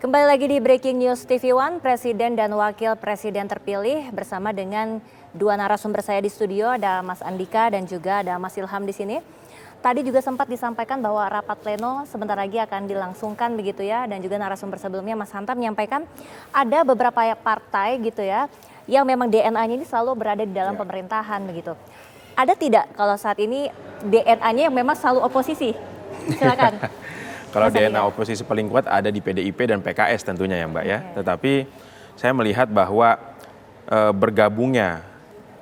Kembali lagi di Breaking News TV One, Presiden dan Wakil Presiden terpilih bersama dengan dua narasumber saya di studio, ada Mas Andika dan juga ada Mas Ilham di sini. Tadi juga sempat disampaikan bahwa rapat pleno sebentar lagi akan dilangsungkan begitu ya, dan juga narasumber sebelumnya Mas Hanta menyampaikan ada beberapa partai gitu ya, yang memang DNA-nya ini selalu berada di dalam pemerintahan begitu. Ada tidak kalau saat ini DNA-nya yang memang selalu oposisi? Silakan. Kalau DNA oposisi paling kuat ada di PDIP dan PKS tentunya ya Mbak ya. Tetapi saya melihat bahwa bergabungnya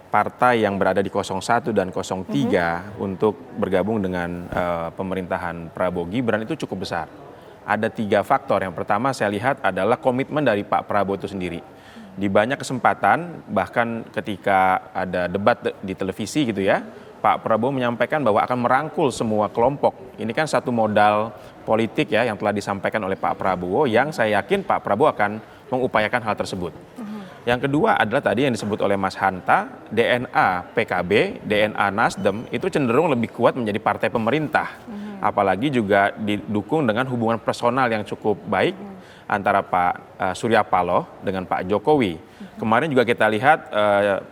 partai yang berada di 01 dan 03 untuk bergabung dengan pemerintahan Prabowo Gibran itu cukup besar. Ada 3 faktor. Yang pertama saya lihat adalah komitmen dari Pak Prabowo itu sendiri. Di banyak kesempatan bahkan ketika ada debat di televisi gitu ya, Pak Prabowo menyampaikan bahwa akan merangkul semua kelompok. Ini kan satu modal politik ya yang telah disampaikan oleh Pak Prabowo yang saya yakin Pak Prabowo akan mengupayakan hal tersebut. Yang kedua adalah tadi yang disebut oleh Mas Hanta, DNA PKB, DNA Nasdem itu cenderung lebih kuat menjadi partai pemerintah. Apalagi juga didukung dengan hubungan personal yang cukup baik antara Pak Surya Paloh dengan Pak Jokowi. Kemarin juga kita lihat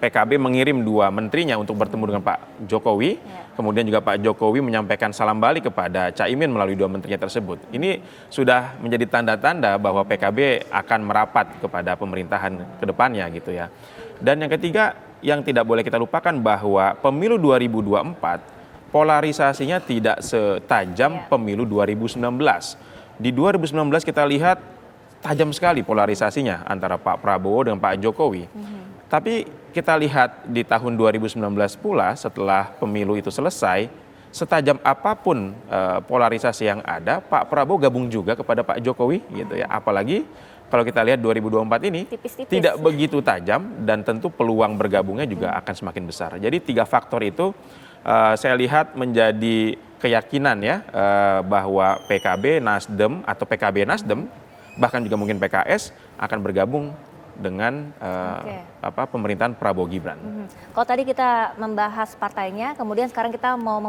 PKB mengirim 2 menterinya untuk bertemu dengan Pak Jokowi. Kemudian juga Pak Jokowi menyampaikan salam balik kepada Caimin melalui 2 menterinya tersebut. Ini sudah menjadi tanda-tanda bahwa PKB akan merapat kepada pemerintahan ke depannya gitu ya. Dan yang ketiga yang tidak boleh kita lupakan bahwa pemilu 2024 polarisasinya tidak setajam pemilu 2019. Di 2019 kita lihat tajam sekali polarisasinya antara Pak Prabowo dengan Pak Jokowi. Tapi kita lihat di tahun 2019 pula setelah pemilu itu selesai, setajam apapun polarisasi yang ada, Pak Prabowo gabung juga kepada Pak Jokowi gitu ya. Apalagi kalau kita lihat 2024 ini tidak begitu tajam dan tentu peluang bergabungnya juga akan semakin besar. Jadi 3 faktor itu saya lihat menjadi keyakinan ya bahwa PKB Nasdem atau PKB Nasdem bahkan juga mungkin PKS akan bergabung dengan pemerintahan Prabowo Gibran. Kalau tadi kita membahas partainya, kemudian sekarang kita mau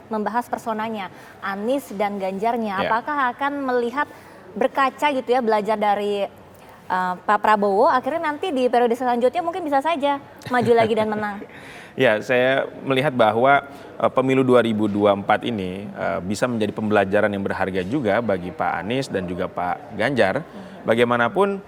membahas personanya, Anies dan Ganjarnya. Apakah akan melihat berkaca gitu ya, belajar dari Pak Prabowo, akhirnya nanti di periode selanjutnya mungkin bisa saja maju lagi dan menang? Ya, saya melihat bahwa pemilu 2024 ini bisa menjadi pembelajaran yang berharga juga bagi Pak Anies dan juga Pak Ganjar. Bagaimanapun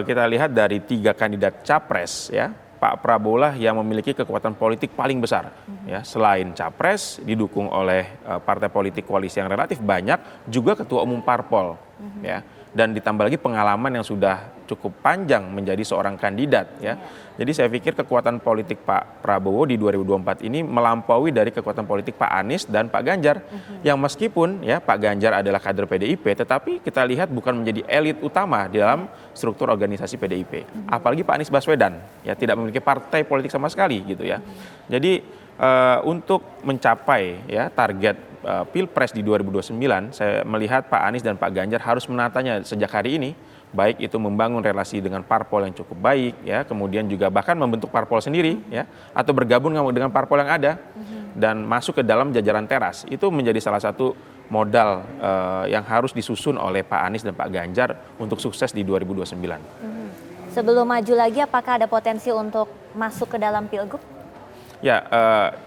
kita lihat dari 3 kandidat capres ya, Pak Prabowo lah yang memiliki kekuatan politik paling besar. Ya, selain capres didukung oleh partai politik koalisi yang relatif banyak, juga ketua umum parpol. Ya. Dan ditambah lagi pengalaman yang sudah cukup panjang menjadi seorang kandidat ya. Jadi saya pikir kekuatan politik Pak Prabowo di 2024 ini melampaui dari kekuatan politik Pak Anies dan Pak Ganjar. Yang meskipun ya Pak Ganjar adalah kader PDIP, tetapi kita lihat bukan menjadi elit utama di dalam struktur organisasi PDIP. Apalagi Pak Anies Baswedan ya tidak memiliki partai politik sama sekali gitu ya. Jadi untuk mencapai ya target Pilpres di 2029, saya melihat Pak Anies dan Pak Ganjar harus menatanya sejak hari ini, baik itu membangun relasi dengan parpol yang cukup baik, ya, kemudian juga bahkan membentuk parpol sendiri, ya, atau bergabung dengan parpol yang ada dan masuk ke dalam jajaran teras. Itu menjadi salah satu modal yang harus disusun oleh Pak Anies dan Pak Ganjar untuk sukses di 2029. Sebelum maju lagi, apakah ada potensi untuk masuk ke dalam Pilgub? Ya,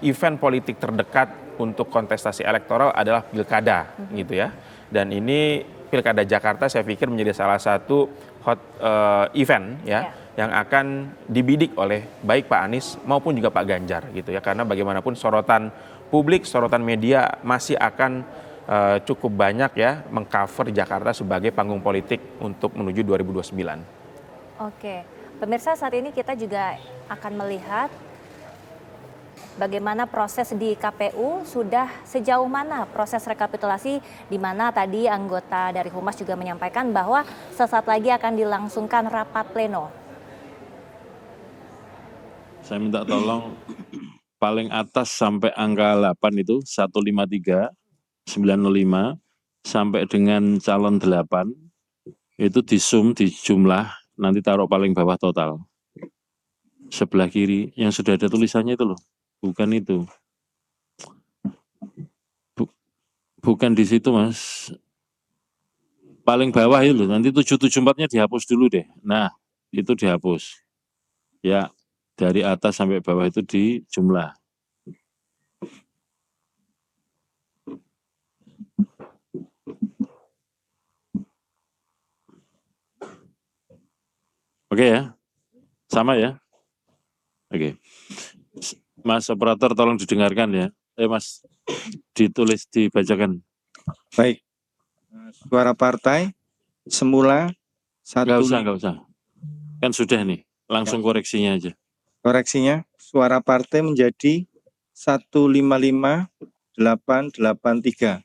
event politik terdekat untuk kontestasi elektoral adalah pilkada gitu ya. Dan ini pilkada Jakarta saya pikir menjadi salah satu hot event ya yang akan dibidik oleh baik Pak Anies maupun juga Pak Ganjar gitu ya. Karena bagaimanapun sorotan publik, sorotan media masih akan cukup banyak ya mengcover Jakarta sebagai panggung politik untuk menuju 2029. Oke, pemirsa, saat ini kita juga akan melihat bagaimana proses di KPU, sudah sejauh mana proses rekapitulasi, di mana tadi anggota dari Humas juga menyampaikan bahwa sesaat lagi akan dilangsungkan rapat pleno. Saya minta tolong paling atas sampai angka 8 itu 153, 905 sampai dengan calon 8 itu di-sum, dijumlah, nanti taruh paling bawah total. Sebelah kiri yang sudah ada tulisannya itu loh. Bukan itu. Bukan di situ, Mas. paling bawah itu loh, nanti 774-nya dihapus dulu deh. Nah, itu dihapus. Ya, dari atas sampai bawah itu dijumlah. Oke ya, sama ya. Oke, Mas operator tolong didengarkan ya. Mas, ditulis, dibacakan. Baik. Suara partai semula Nggak 1. usah, nggak usah. Kan sudah nih, langsung koreksinya aja. Koreksinya, suara partai menjadi 155883.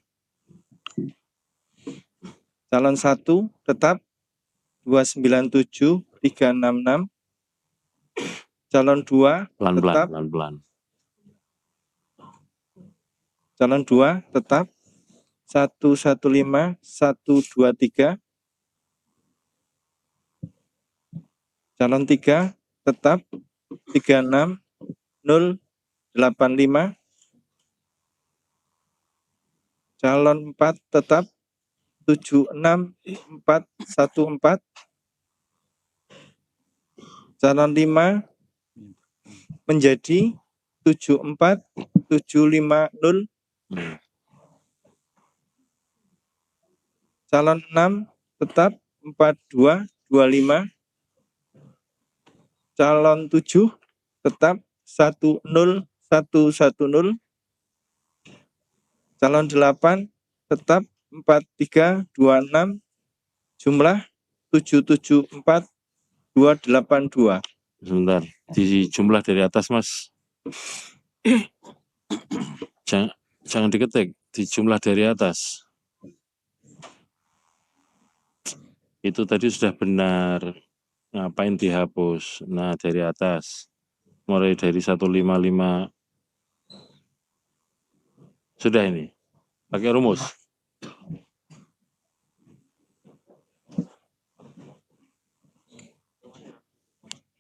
Calon 1 tetap 297366. Calon 2 Pelan-pelan, tetap pelan-pelan. Calon 2 tetap 115123. Calon 3 tetap 36085. Calon 4 tetap 76414. Calon 5 menjadi 74750. Calon 6 tetap 4225. Calon 7 tetap 10110. Calon 8 tetap 4326. Jumlah 774282. Sebentar, di jumlah dari atas Mas. Jangan diketik, di jumlah dari atas. Itu tadi sudah benar. Ngapain dihapus? Nah, dari atas. Mulai dari 155. Sudah ini. Pakai rumus.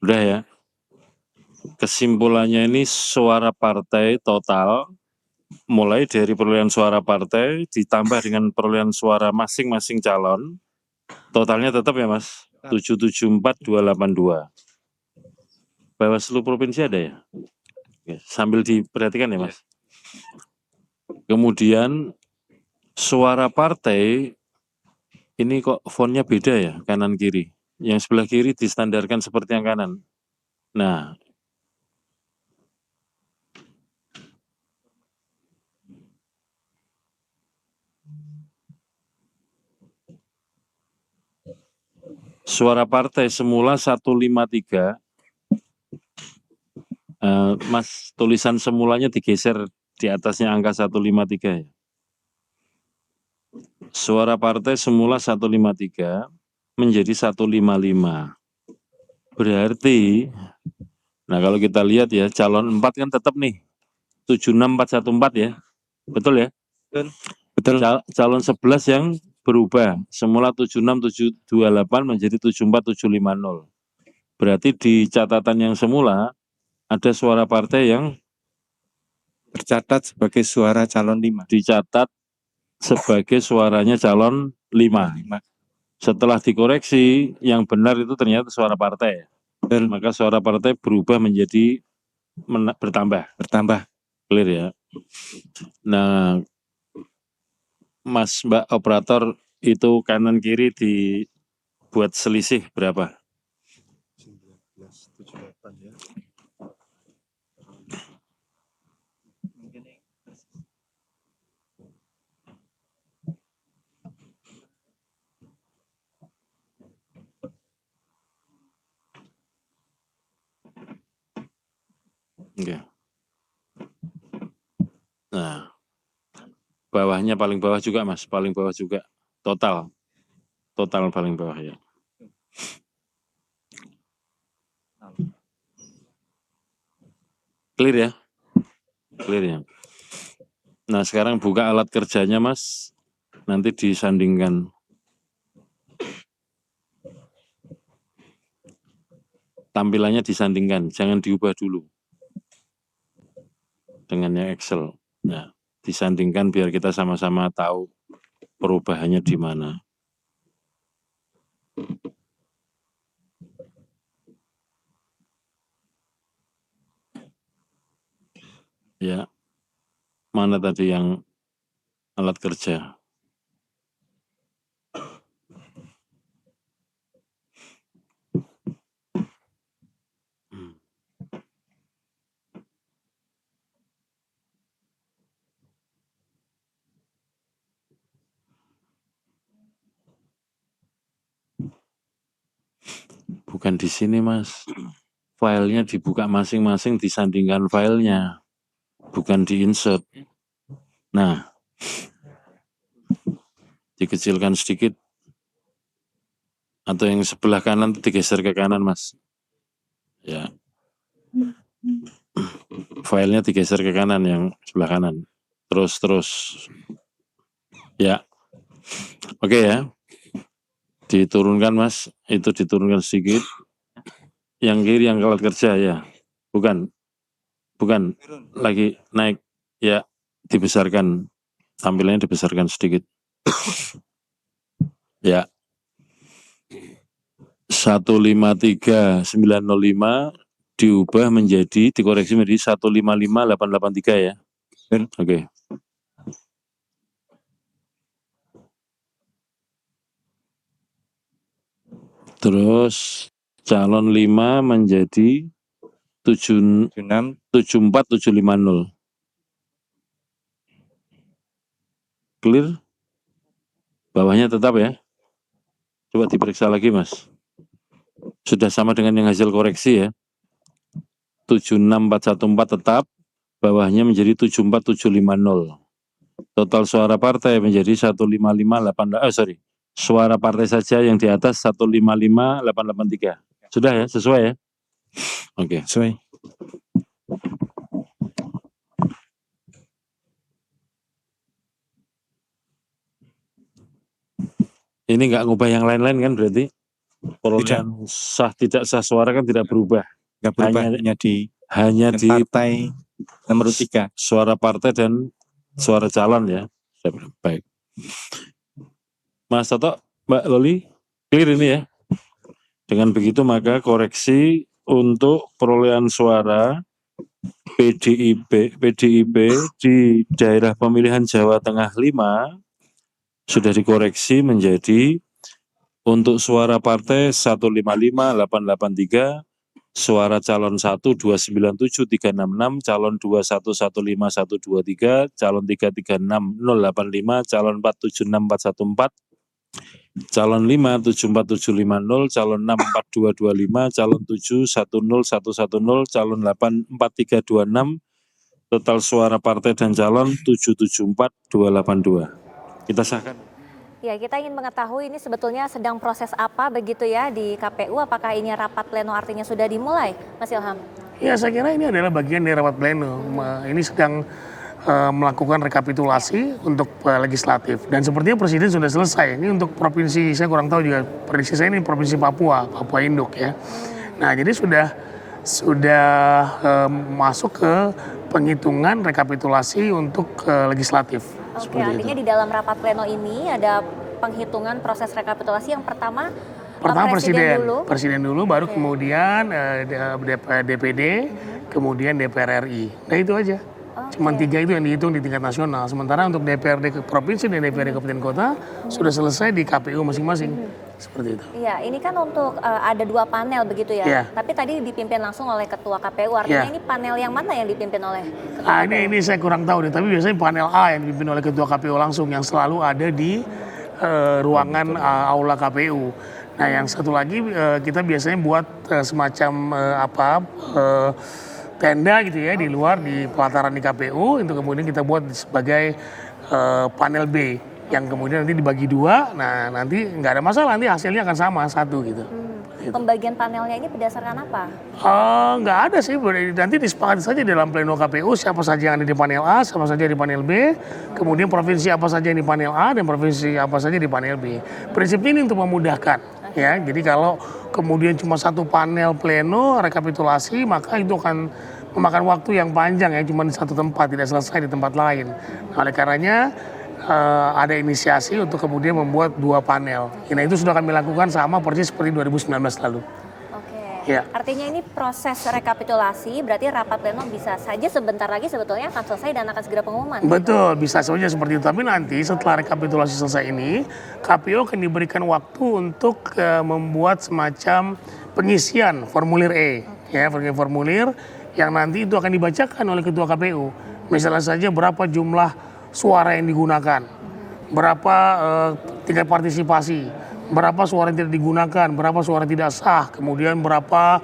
Udah ya. Kesimpulannya ini suara partai total mulai dari perolehan suara partai ditambah dengan perolehan suara masing-masing calon. Totalnya tetap ya Mas, 774282. Bawaslu provinsi ada ya? Oke, sambil diperhatikan ya Mas. Kemudian suara partai ini kok fontnya beda ya, kanan kiri. Yang sebelah kiri distandarkan seperti yang kanan. Nah, suara partai semula 153. Mas, tulisan semulanya digeser di atasnya angka 153 ya. Suara partai semula 153 menjadi 155. Berarti, nah kalau kita lihat ya, calon 4 kan tetap nih, 76414 ya. Betul ya? Betul. Calon 11 yang berubah, semula 76728 menjadi 74750. Berarti di catatan yang semula, ada suara partai yang Tercatat sebagai suara calon 5. dicatat sebagai suaranya calon 5. Setelah dikoreksi, yang benar itu ternyata suara partai. Betul. Maka suara partai berubah menjadi bertambah. Clear ya. Nah, Mas Mbak operator itu kanan kiri dibuat selisih berapa? 1978 ya. Oke. Nah, bawahnya paling bawah juga Mas, paling bawah juga. Total paling bawah ya. Clear ya? Clear ya. Nah, sekarang buka alat kerjanya Mas, nanti disandingkan. Tampilannya disandingkan, jangan diubah dulu. Dengan yang Excel. Nah, disandingkan biar kita sama-sama tahu perubahannya di mana. Ya, mana tadi yang alat kerja? Bukan di sini, Mas. Filenya dibuka masing-masing, disandingkan filenya, bukan di-insert. Nah, dikecilkan sedikit, atau yang sebelah kanan digeser ke kanan, Mas. Ya, filenya digeser ke kanan, yang sebelah kanan. Terus. Ya, oke ya. Diturunkan, Mas, itu diturunkan sedikit. Yang kiri yang alat kerja ya, bukan lagi naik ya, dibesarkan, tampilannya dibesarkan sedikit. Ya, 153905 diubah menjadi, dikoreksi menjadi 155883 ya. Oke. Terus calon 5 menjadi 74750. Clear? Bawahnya tetap ya. Coba diperiksa lagi, Mas. Sudah sama dengan yang hasil koreksi ya. 76414 tetap, bawahnya menjadi 74750. Total suara partai menjadi 1558, suara partai saja yang di atas 155883. Sudah ya, sesuai ya? Oke. Sesuai. Ini nggak ngubah yang lain-lain kan berarti? Perolehan sah tidak sah suara kan tidak berubah. Nggak berubah, hanya di partai nomor 3. Suara partai dan suara calon ya. Baik. Mas Toto, Mbak Loli, clear ini ya. Dengan begitu maka koreksi untuk perolehan suara PDIP di daerah pemilihan Jawa Tengah 5 sudah dikoreksi menjadi untuk suara partai 155883, suara calon 1 297366, calon 2 115123, calon 3 36085, calon 4 76414, calon 5 74750, calon 6 4225, calon 7 10110, calon 8 4326, total suara partai dan calon 774282. Kita sahkan. Ya, kita ingin mengetahui ini sebetulnya sedang proses apa begitu ya di KPU, apakah ini rapat pleno artinya sudah dimulai, Mas Ilham? Ya, saya kira ini adalah bagian dari rapat pleno. Ini sedang melakukan rekapitulasi untuk legislatif. Dan sepertinya Presiden sudah selesai. Ini untuk provinsi, saya kurang tahu juga, prediksi saya ini provinsi Papua Induk ya. Nah, jadi sudah masuk ke penghitungan rekapitulasi untuk legislatif. Oke, artinya di dalam rapat pleno ini ada penghitungan proses rekapitulasi yang pertama presiden dulu, baru kemudian DPD, kemudian DPR RI. Nah itu aja. Cuman 3 itu yang dihitung di tingkat nasional. Sementara untuk DPRD provinsi dan DPRD kabupaten kota sudah selesai di KPU masing-masing. Seperti itu. Iya, ini kan untuk ada 2 panel begitu ya. Ya. Tapi tadi dipimpin langsung oleh Ketua KPU. Artinya ini panel yang mana yang dipimpin oleh Ketua KPU? Ini saya kurang tahu deh. Tapi biasanya panel A yang dipimpin oleh Ketua KPU langsung yang selalu ada di ruangan aula KPU. Nah, yang satu lagi kita biasanya buat semacam tenda gitu ya di luar di pelataran di KPU, itu kemudian kita buat sebagai panel B yang kemudian nanti dibagi 2. Nah, nanti nggak ada masalah, nanti hasilnya akan sama 1 gitu. Pembagian panelnya ini berdasarkan apa? Nggak ada sih, nanti disepakati saja dalam pleno KPU siapa saja yang ada di panel A, siapa saja di panel B, kemudian provinsi apa saja yang di panel A dan provinsi apa saja di panel B. Prinsipnya ini untuk memudahkan ya. Jadi kalau kemudian cuma 1 panel pleno rekapitulasi, maka itu akan memakan waktu yang panjang ya, cuma di 1 tempat, tidak selesai di tempat lain. Nah, oleh karenanya ada inisiasi untuk kemudian membuat 2 panel. Nah, itu sudah kami lakukan sama persis seperti 2019 lalu. Oke, Ya. Artinya ini proses rekapitulasi, berarti rapat pleno bisa saja sebentar lagi sebetulnya akan selesai dan akan segera pengumuman. Betul, bisa saja seperti itu. Tapi nanti setelah rekapitulasi selesai ini, KPU akan diberikan waktu untuk membuat semacam pengisian formulir E, ya, formulir yang nanti itu akan dibacakan oleh Ketua KPU. Misalnya saja berapa jumlah suara yang digunakan, berapa tingkat partisipasi, berapa suara yang tidak digunakan, berapa suara tidak sah, kemudian berapa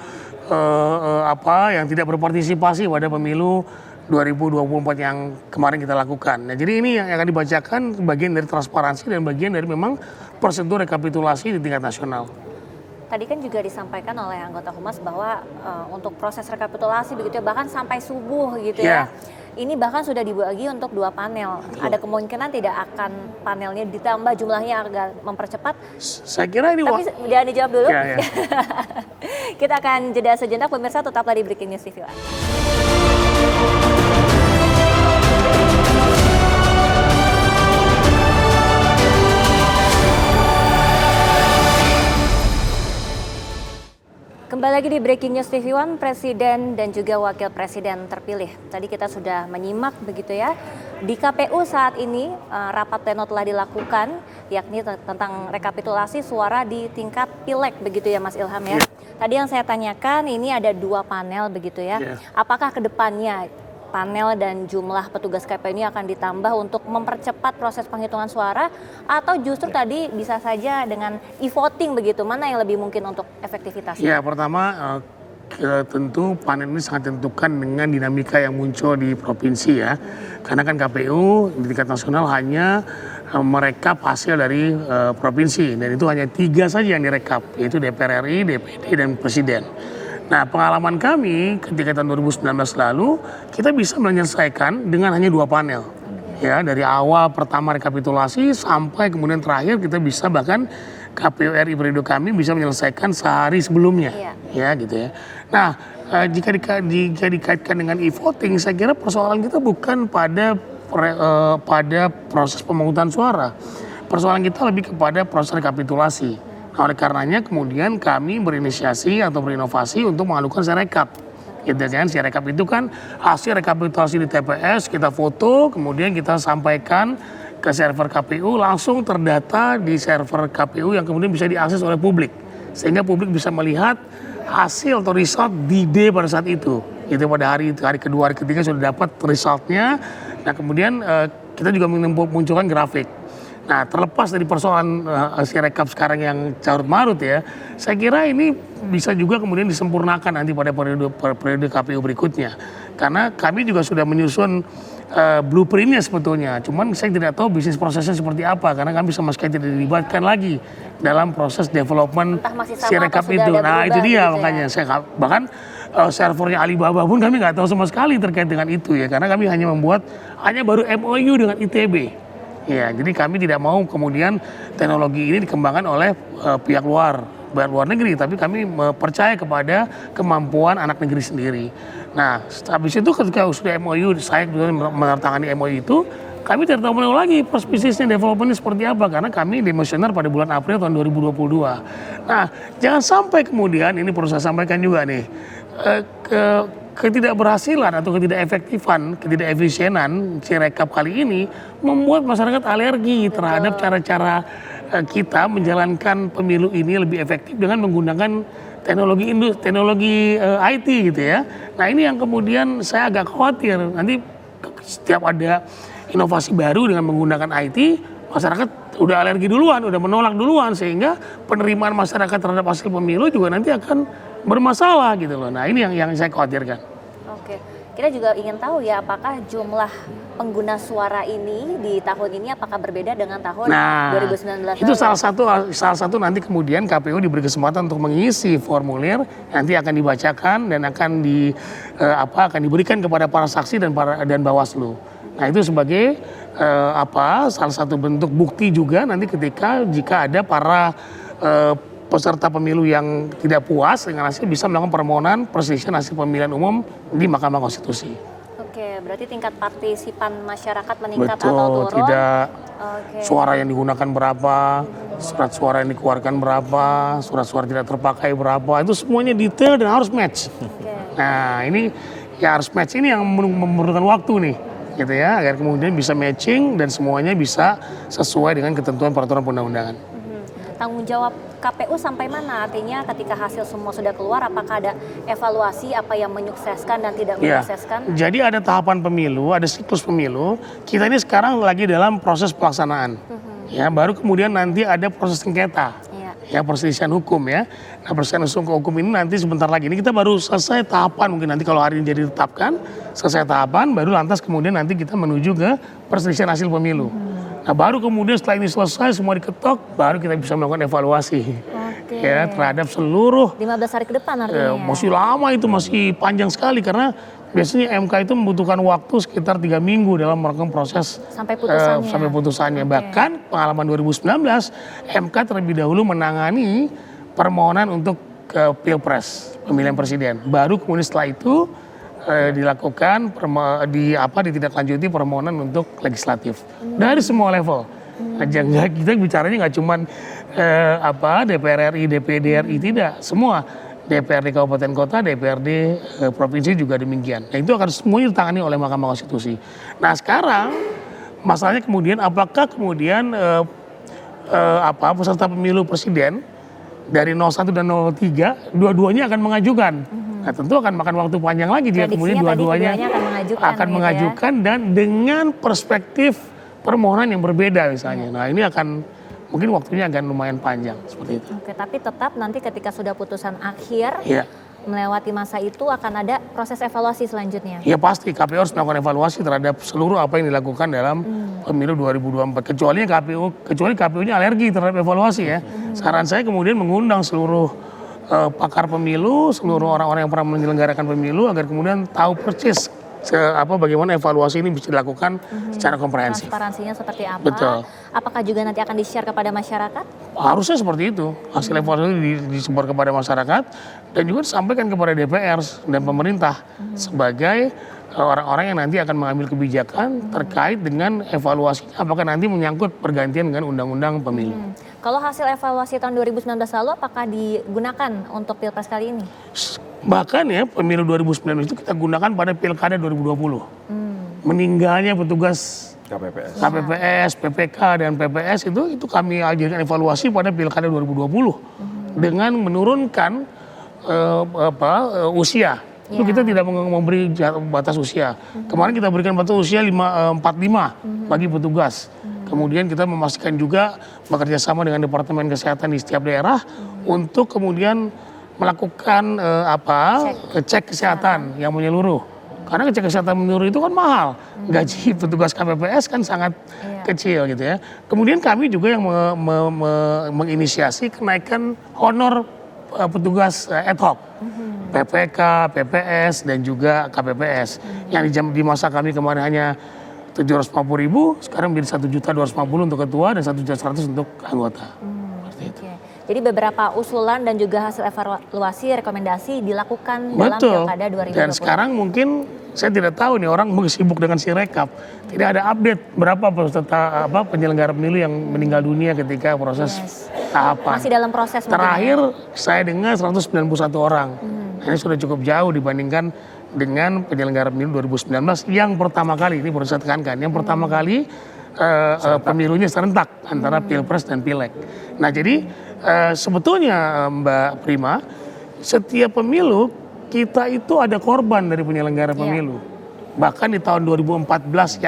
yang tidak berpartisipasi pada pemilu 2024 yang kemarin kita lakukan. Nah, jadi ini yang akan dibacakan bagian dari transparansi dan bagian dari memang prosedur rekapitulasi di tingkat nasional. Tadi kan juga disampaikan oleh anggota Humas bahwa untuk proses rekapitulasi begitu ya, bahkan sampai subuh gitu ya. Ini bahkan sudah dibagi untuk 2 panel. Ada kemungkinan tidak akan panelnya ditambah jumlahnya agar mempercepat. Saya kira ini Tapi jangan dijawab dulu. Ya, ya. Kita akan jeda sejenak, pemirsa, tetaplah di Breaking News TV One. Kembali lagi di Breaking News TV One, Presiden dan juga Wakil Presiden terpilih. Tadi kita sudah menyimak begitu ya. Di KPU saat ini rapat pleno telah dilakukan, yakni tentang rekapitulasi suara di tingkat pileg begitu ya Mas Ilham ya. Tadi yang saya tanyakan ini ada 2 panel begitu ya. Apakah kedepannya panel dan jumlah petugas KPU ini akan ditambah untuk mempercepat proses penghitungan suara, atau justru tadi bisa saja dengan e-voting begitu, mana yang lebih mungkin untuk efektivitasnya? Ya, pertama tentu panel ini sangat ditentukan dengan dinamika yang muncul di provinsi ya. Karena kan KPU di tingkat nasional hanya merekap hasil dari provinsi, dan itu hanya 3 saja yang direkap, yaitu DPR RI, DPD, dan Presiden. Nah, pengalaman kami ketika tahun 2019 lalu, kita bisa menyelesaikan dengan hanya 2 panel. Ya, dari awal pertama rekapitulasi sampai kemudian terakhir kita bisa, bahkan KPU RI periode kami bisa menyelesaikan sehari sebelumnya. Ya, gitu ya. Nah, jika dikaitkan dengan e-voting, saya kira persoalan kita bukan pada proses pemungutan suara. Persoalan kita lebih kepada proses rekapitulasi. Oleh karenanya kemudian kami berinisiasi atau berinovasi untuk melakukan Sirekap. Gitu kan, Sirekap itu kan hasil rekapitulasi di TPS, kita foto, kemudian kita sampaikan ke server KPU, langsung terdata di server KPU yang kemudian bisa diakses oleh publik. Sehingga publik bisa melihat hasil atau result di D pada saat itu. Itu pada hari kedua, hari ketiga sudah dapat resultnya. Nah, kemudian kita juga memunculkan grafik. Nah, terlepas dari persoalan Sirekap sekarang yang carut marut ya, saya kira ini bisa juga kemudian disempurnakan nanti pada periode KPU berikutnya. Karena kami juga sudah menyusun blueprintnya sebetulnya, cuman saya tidak tahu bisnis prosesnya seperti apa, karena kami sama sekali tidak dilibatkan lagi dalam proses development Sirekap itu. Nah, itu dia gitu makanya ya. Saya bahkan servernya Alibaba pun kami nggak tahu sama sekali terkait dengan itu ya, karena kami hanya baru MOU dengan ITB. Ya, jadi kami tidak mau kemudian teknologi ini dikembangkan oleh pihak luar negeri, tapi kami percaya kepada kemampuan anak negeri sendiri. Nah, habis itu ketika sudah MOU, saya menandatangani MOU itu, kami tidak tahu lagi bisnisnya, developmentnya seperti apa, karena kami demosioner pada bulan April tahun 2022. Nah, jangan sampai kemudian, ini perlu saya sampaikan juga nih, ketidakberhasilan atau ketidakefisienan Sirekap kali ini membuat masyarakat alergi terhadap cara-cara kita menjalankan pemilu ini lebih efektif dengan menggunakan teknologi IT gitu ya. Nah, ini yang kemudian saya agak khawatir, nanti setiap ada inovasi baru dengan menggunakan IT, masyarakat udah alergi duluan, udah menolak duluan, sehingga penerimaan masyarakat terhadap hasil pemilu juga nanti akan bermasalah gitu loh. Nah, ini yang saya khawatirkan. Oke, kita juga ingin tahu ya, apakah jumlah pengguna suara ini di tahun ini apakah berbeda dengan tahun 2019? Itu salah satu nanti kemudian KPU diberi kesempatan untuk mengisi formulir, nanti akan dibacakan dan akan diberikan kepada para saksi dan Bawaslu. Nah, itu sebagai salah satu bentuk bukti juga nanti jika ada para peserta pemilu yang tidak puas dengan hasil bisa melakukan permohonan perselisihan hasil pemilihan umum di Mahkamah Konstitusi. Oke, berarti tingkat partisipan masyarakat meningkat Betul, atau turun? Tidak. Suara yang digunakan berapa, surat suara yang dikeluarkan berapa, surat suara tidak terpakai berapa, itu semuanya detail dan harus match. Nah ini ya harus match ini yang memerlukan waktu nih, gitu ya, agar kemudian bisa matching dan semuanya bisa sesuai dengan ketentuan peraturan perundang-undangan. Tanggung jawab KPU sampai mana? Artinya ketika hasil semua sudah keluar, apakah ada evaluasi apa yang menyukseskan dan tidak Ya, menyukseskan? jadi ada tahapan pemilu, ada siklus pemilu. Kita ini sekarang lagi dalam proses pelaksanaan. Ya, baru kemudian nanti ada proses sengketa. Ya, perselisihan hukum ya. Nah, perselisihan hukum ini nanti sebentar lagi. Ini kita baru selesai tahapan, mungkin nanti kalau hari ini jadi ditetapkan, selesai tahapan, baru lantas kemudian nanti kita menuju ke perselisihan hasil pemilu. Nah, baru kemudian setelah ini selesai, semua diketok, baru kita bisa melakukan evaluasi. Ya, terhadap seluruh 15 hari ke depan artinya. masih lama itu, masih panjang sekali karena biasanya MK itu membutuhkan waktu sekitar 3 minggu dalam melakukan proses Sampai putusannya. Bahkan pengalaman 2019 MK terlebih dahulu menangani permohonan untuk Pilpres, pemilihan presiden. Baru kemudian setelah itu dilakukan ditindaklanjuti permohonan untuk legislatif dari semua level. Kita bicaranya nggak cuman DPR RI, DPD RI, tidak, semua. DPRD Kabupaten Kota, DPRD Provinsi juga demikian. Nah itu akan semuanya ditangani oleh Mahkamah Konstitusi. Nah sekarang masalahnya kemudian apakah kemudian peserta pemilu presiden dari 01 dan 03 dua-duanya akan mengajukan. Nah tentu akan makan waktu panjang lagi jika kemudian dua-duanya akan mengajukan dan dengan perspektif permohonan yang berbeda misalnya. Nah ini akan mungkin waktunya akan lumayan panjang seperti itu. Oke, tapi tetap nanti ketika sudah putusan akhir melewati masa itu akan ada proses evaluasi selanjutnya. Ya pasti KPU harus melakukan evaluasi terhadap seluruh apa yang dilakukan dalam pemilu 2024. Kecuali KPU-nya alergi terhadap evaluasi ya. Saran saya kemudian mengundang seluruh pakar pemilu, seluruh orang-orang yang pernah menyelenggarakan pemilu agar kemudian tahu persis bagaimana evaluasi ini bisa dilakukan secara komprehensif. Transparansinya seperti apa? Betul. Apakah juga nanti akan di-share kepada masyarakat? Harusnya seperti itu. Hasil evaluasi disebar kepada masyarakat dan juga disampaikan kepada DPR dan pemerintah sebagai orang-orang yang nanti akan mengambil kebijakan terkait dengan evaluasi apakah nanti menyangkut pergantian dengan undang-undang pemilu. Kalau hasil evaluasi tahun 2019 lalu apakah digunakan untuk Pilpres kali ini? Bahkan ya pemilu 2019 itu kita gunakan pada Pilkada 2020. Meninggalnya petugas KPPS, PPK dan PPS itu kami ajarkan evaluasi pada Pilkada 2020 dengan menurunkan usia. Itu kita tidak memberi batas usia. Kemarin kita berikan batas usia 45 bagi petugas. Kemudian kita memastikan juga bekerja sama dengan Departemen Kesehatan di setiap daerah untuk kemudian melakukan cek kesehatan yang menyeluruh. Karena cek kesehatan menyeluruh itu kan mahal. Gaji petugas KPPS kan sangat kecil gitu ya. Kemudian kami juga yang menginisiasi kenaikan honor petugas ad hoc. PPK, PPS dan juga KPPS. Yang di masa kami kemarin hanya 750.000, sekarang menjadi 1.250.000 untuk ketua dan 1.100.000 untuk anggota. Jadi beberapa usulan dan juga hasil evaluasi rekomendasi dilakukan dalam Pilkada 2020. Dan sekarang mungkin saya tidak tahu nih orang sibuk dengan Sirekap. Tidak ada update berapa peserta penyelenggara pemilu yang meninggal dunia ketika proses tahapan. Masih dalam proses. Terakhir saya dengar 191 orang. Ini sudah cukup jauh dibandingkan dengan penyelenggara pemilu 2019 yang pertama kali, ini perlu saya tekankan, yang pertama kali pemilunya serentak antara Pilpres dan Pileg. Nah jadi sebetulnya Mbak Prima, setiap pemilu kita itu ada korban dari penyelenggara pemilu. Bahkan di tahun 2014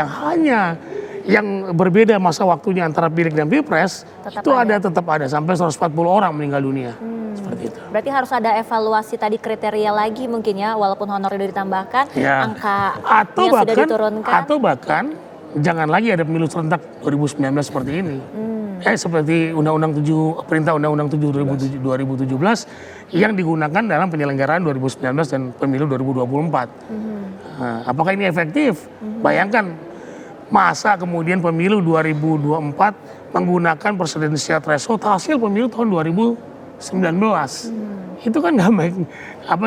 yang berbeda masa waktunya antara Pileg dan Pilpres, tetap ada sampai 140 orang meninggal dunia. Seperti itu. Berarti harus ada evaluasi tadi kriteria lagi mungkin ya, walaupun honor sudah ditambahkan, angkanya sudah diturunkan. Atau bahkan jangan lagi ada pemilu serentak 2019 seperti ini. Seperti perintah Undang-Undang 7 2017 yang digunakan dalam penyelenggaraan 2019 dan pemilu 2024. Apakah ini efektif? Bayangkan masa kemudian pemilu 2024 menggunakan presidensial threshold hasil pemilu tahun 2019. Itu kan nggak baik,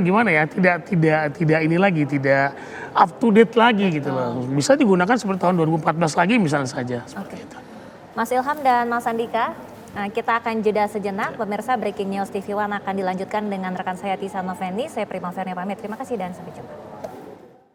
gimana ya, tidak ini lagi, tidak up to date lagi gitu loh. Bisa digunakan seperti tahun 2014 lagi misalnya saja. Seperti itu. Mas Ilham dan Mas Andika, Nah, kita akan jeda sejenak, pemirsa. Breaking News TV One akan dilanjutkan dengan rekan saya Tisa Noveni. Saya Prima Fernia pamit. Terima kasih dan sampai jumpa.